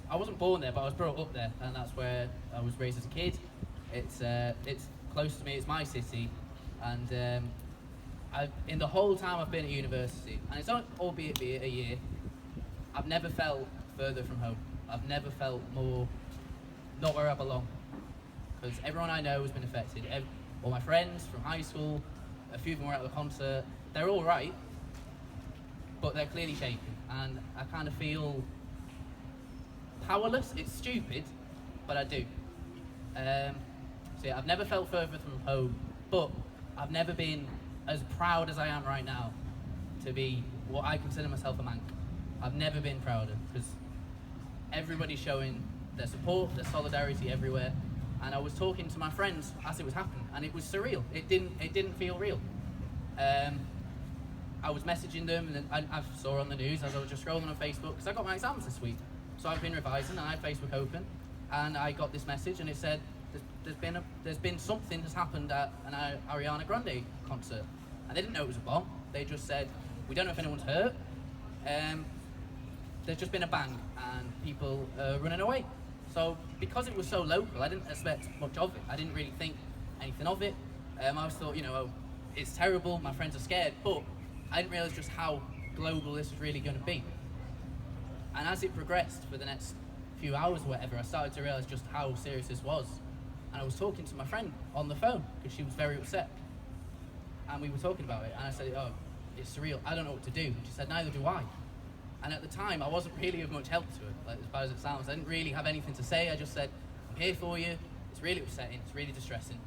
I wasn't born there, but I was brought up there, and that's where I was raised as a kid. It's close to me. It's my city, and in the whole time I've been at university, and it's albeit be a year, I've never felt further from home. I've never felt more not where I belong, because everyone I know has been affected. All my friends from high school, a few of them were at the concert. They're all right, but they're clearly shaken, and I kind of feel powerless. It's stupid, but I do. So yeah, I've never felt further from home, but I've never been as proud as I am right now to be what I consider myself a Manc. I've never been prouder, because everybody's showing their support, their solidarity everywhere. And I was talking to my friends as it was happening, and it was surreal. It didn't feel real. I was messaging them, and then I saw on the news as I was just scrolling on Facebook, because I got my exams this week. So I've been revising, and I had Facebook open, and I got this message, and it said, there's been something that's happened at an Ariana Grande concert. And they didn't know it was a bomb. They just said, we don't know if anyone's hurt. There's just been a bang, and people are running away. So because it was so local, I didn't expect much of it. I didn't really think anything of it. I always thought, it's terrible, my friends are scared, but I didn't realise just how global this was really going to be. And as it progressed for the next few hours or whatever, I started to realise just how serious this was. And I was talking to my friend on the phone, because she was very upset. And we were talking about it, and I said, it's surreal, I don't know what to do. And she said, neither do I. And at the time, I wasn't really of much help to her, like, as bad as it sounds. I didn't really have anything to say. I just said, I'm here for you. It's really upsetting. It's really distressing.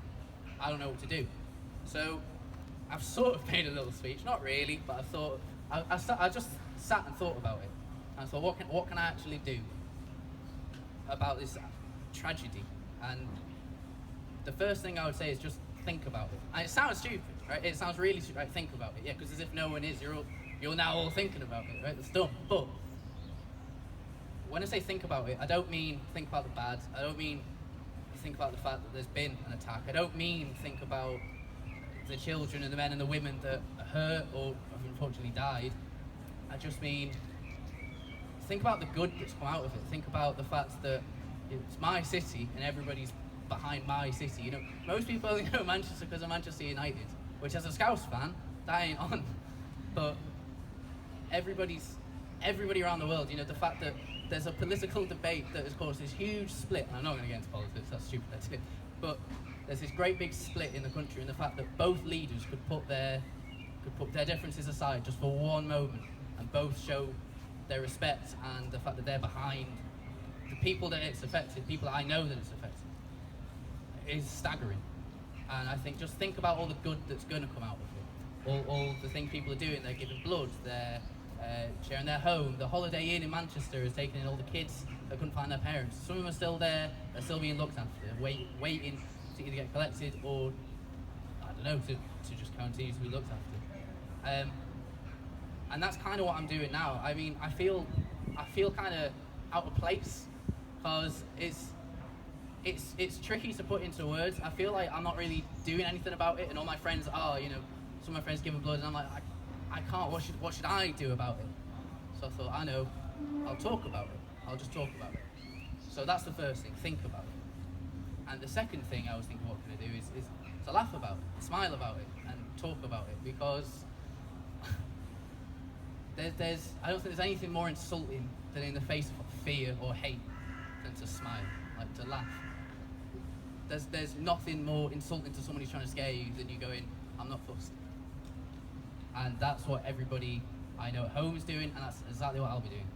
I don't know what to do. So I've sort of made a little speech. Not really, but I thought, I just sat and thought about it. And I thought, what can I actually do about this tragedy? And the first thing I would say is just think about it. And it sounds stupid, right? It sounds really stupid. Right? Think about it, yeah, because as if no one is. You're now all thinking about it, right? That's dumb. But when I say think about it, I don't mean think about the bad. I don't mean think about the fact that there's been an attack. I don't mean think about the children and the men and the women that are hurt or have unfortunately died. I just mean think about the good that's come out of it. Think about the fact that it's my city and everybody's behind my city. Most people only know Manchester because of Manchester United, which as a Scouse fan, that ain't on. But everybody around the world, the fact that there's a political debate that has caused this huge split, and I'm not going to get into politics, that's stupid, that's it. But there's this great big split in the country, and the fact that both leaders could put their differences aside just for one moment, and both show their respect and the fact that they're behind the people that it's affected, people that I know that it's affected, is staggering. And I think just think about all the good that's going to come out of it. All the things people are doing. They're giving blood, they're sharing their home. The Holiday Inn in Manchester is taking in all the kids that couldn't find their parents. Some of them are still there, they're still being looked after, waiting to either get collected or, I don't know, to just continue to be looked after. And that's kind of what I'm doing now. I mean, I feel kind of out of place, because it's tricky to put into words. I feel like I'm not really doing anything about it, and all my friends are, some of my friends giving blood, and I'm like, I can't, what should I do about it? So I thought, I know, I'll talk about it. I'll just talk about it. So that's the first thing, think about it. And the second thing I was thinking, what can I do, is to laugh about it, smile about it, and talk about it, because I don't think there's anything more insulting than in the face of fear or hate than to smile, like to laugh. There's nothing more insulting to somebody who's trying to scare you than you going, I'm not fussed. And that's what everybody I know at home is doing, and that's exactly what I'll be doing.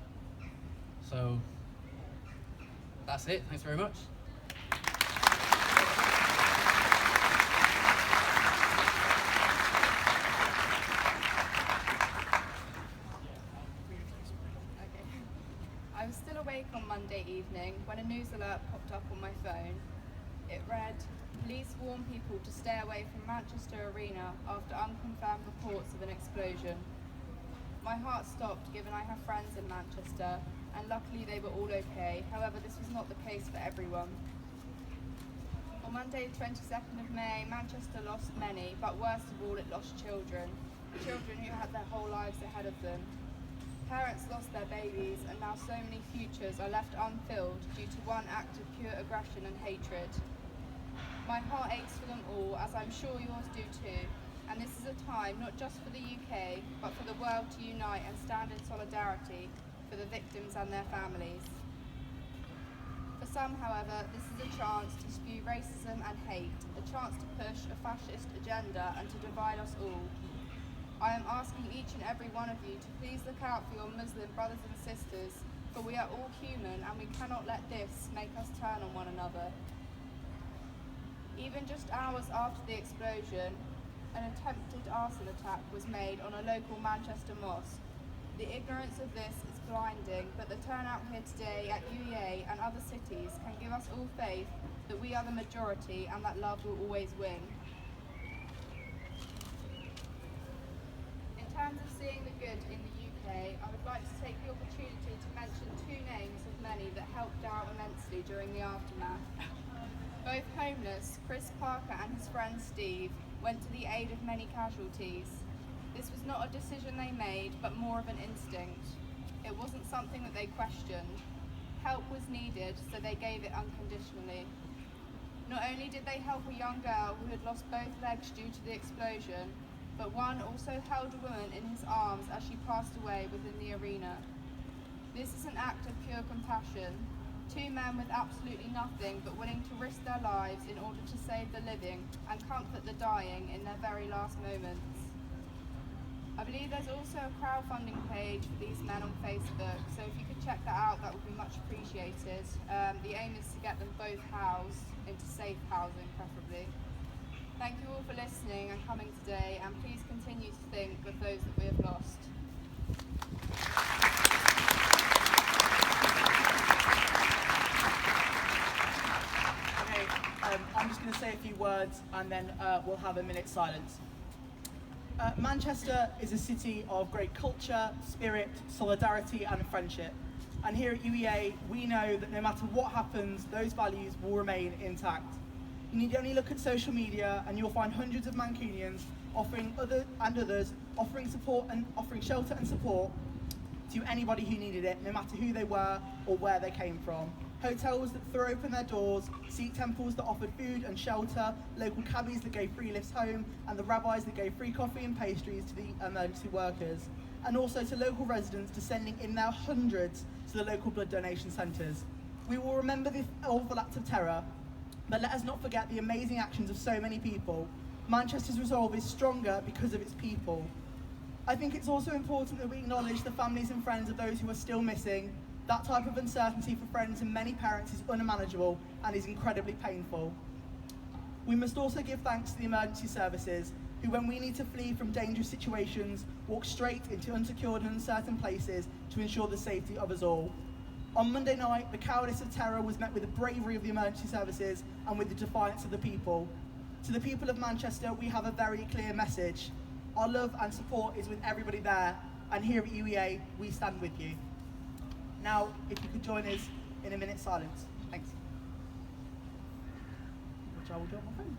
So that's it. Thanks very much. I was still awake on Monday evening when a news alert popped up on my phone. It read, police warn people to stay away from Manchester Arena after unconfirmed reports of an explosion. My heart stopped, given I have friends in Manchester, and luckily they were all okay. However, this was not the case for everyone. On Monday, 22nd of May, Manchester lost many, but worst of all, it lost children who had their whole lives ahead of them. Parents lost their babies, and now so many futures are left unfilled due to one act of pure aggression and hatred. My heart aches for them all, as I'm sure yours do too, and this is a time not just for the UK, but for the world to unite and stand in solidarity for the victims and their families. For some, however, this is a chance to spew racism and hate, a chance to push a fascist agenda and to divide us all. I am asking each and every one of you to please look out for your Muslim brothers and sisters, for we are all human and we cannot let this make us turn on one another. Even just hours after the explosion, an attempted arson attack was made on a local Manchester mosque. The ignorance of this is blinding, but the turnout here today at UEA and other cities can give us all faith that we are the majority and that love will always win. In terms of seeing the good in the UK, I would like to take the opportunity to mention two names of many that helped out immensely during the aftermath. Both homeless, Chris Parker and his friend Steve, went to the aid of many casualties. This was not a decision they made, but more of an instinct. It wasn't something that they questioned. Help was needed, so they gave it unconditionally. Not only did they help a young girl who had lost both legs due to the explosion, but one also held a woman in his arms as she passed away within the arena. This is an act of pure compassion. Two men with absolutely nothing but willing to risk their lives in order to save the living and comfort the dying in their very last moments. I believe there's also a crowdfunding page for these men on Facebook, so if you could check that out, that would be much appreciated. The aim is to get them both housed into safe housing, preferably. Thank you all for listening and coming today, and please continue to think of those that we have lost. I'm just going to say a few words and then we'll have a minute's silence. Manchester is a city of great culture, spirit, solidarity and friendship. And here at UEA, we know that no matter what happens, those values will remain intact. You need only look at social media and you'll find hundreds of Mancunians offering support and offering shelter and support to anybody who needed it, no matter who they were or where they came from. Hotels that threw open their doors, Sikh temples that offered food and shelter, local cabbies that gave free lifts home, and the rabbis that gave free coffee and pastries to the emergency workers, and also to local residents descending in their hundreds to the local blood donation centres. We will remember this awful act of terror, but let us not forget the amazing actions of so many people. Manchester's resolve is stronger because of its people. I think it's also important that we acknowledge the families and friends of those who are still missing. That type of uncertainty for friends and many parents is unmanageable and is incredibly painful. We must also give thanks to the emergency services, who, when we need to flee from dangerous situations, walk straight into unsecured and uncertain places to ensure the safety of us all. On Monday night, the cowardice of terror was met with the bravery of the emergency services and with the defiance of the people. To the people of Manchester, we have a very clear message. Our love and support is with everybody there, and here at UEA, we stand with you. Now, if you could join us in a minute's silence. Thanks. Which I will do on my phone.